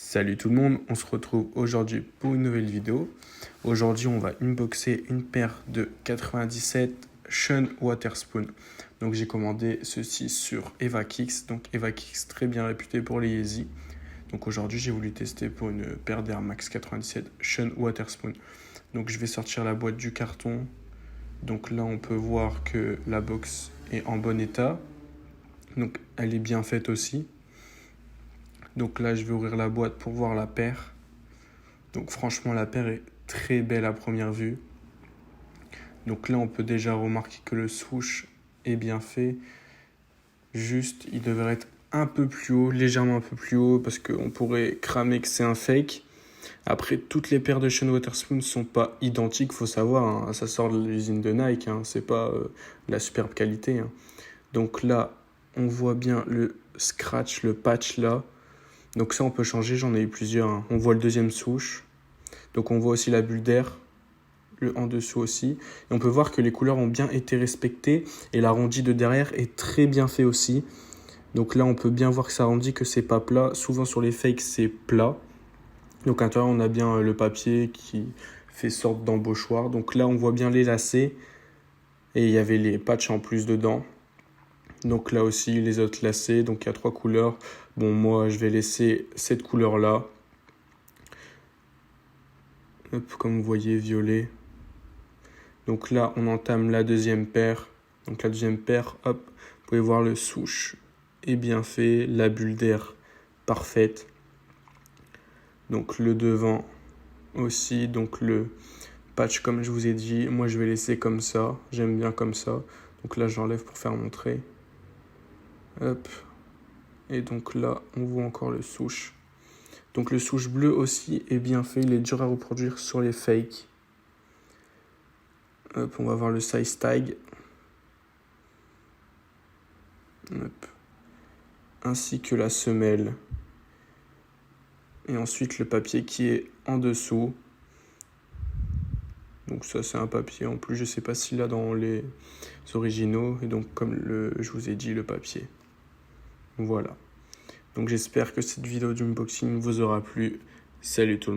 Salut tout le monde, on se retrouve aujourd'hui pour une nouvelle vidéo. Aujourd'hui, on va unboxer une paire de 97 Shun Waterspoon. Donc j'ai commandé ceci sur EvaKicks. Donc EvaKicks, très bien réputé pour les Yeezy. Donc aujourd'hui, j'ai voulu tester pour une paire d'Air Max 97 Shun Waterspoon. Donc je vais sortir la boîte du carton. Donc là, on peut voir que la box est en bon état. Donc elle est bien faite aussi. Donc là, je vais ouvrir la boîte pour voir la paire. Donc franchement, la paire est très belle à première vue. Donc là, on peut déjà remarquer que le swoosh est bien fait. Juste, il devrait être un peu plus haut, légèrement un peu plus haut, parce qu'on pourrait cramer que c'est un fake. Après, toutes les paires de Shun Waterspoon ne sont pas identiques, faut savoir. Hein. Ça sort de l'usine de Nike, hein. C'est pas la superbe qualité. Hein. Donc là, on voit bien le scratch, le patch là. Donc ça, on peut changer, j'en ai eu plusieurs. Hein. On voit le deuxième swoosh. Donc on voit aussi la bulle d'air, le en dessous aussi. Et on peut voir que les couleurs ont bien été respectées. Et l'arrondi de derrière est très bien fait aussi. Donc là, on peut bien voir que ça arrondit, que c'est pas plat. Souvent sur les fakes, c'est plat. Donc à l'intérieur, on a bien le papier qui fait sorte d'embauchoir. Donc là, on voit bien les lacets. Et il y avait les patchs en plus dedans. Donc là aussi, les autres lacets. Donc il y a 3 couleurs. Bon, moi, je vais laisser cette couleur-là. Hop, comme vous voyez, violet. Donc là, on entame la deuxième paire. Donc la deuxième paire, hop, vous pouvez voir le swoosh est bien fait. La bulle d'air parfaite. Donc le devant aussi. Donc le patch, comme je vous ai dit, moi je vais laisser comme ça. J'aime bien comme ça. Donc là, j'enlève pour faire montrer. Hop. Et donc là, on voit encore le swoosh. Donc le swoosh bleu aussi est bien fait. Il est dur à reproduire sur les fakes. Hop, on va voir le size tag. Hop. Ainsi que la semelle. Et ensuite le papier qui est en dessous. Donc ça, c'est un papier en plus. Je ne sais pas s'il a dans les originaux. Et donc comme je vous ai dit, le papier. Voilà. Donc j'espère que cette vidéo d'unboxing vous aura plu. Salut tout le monde.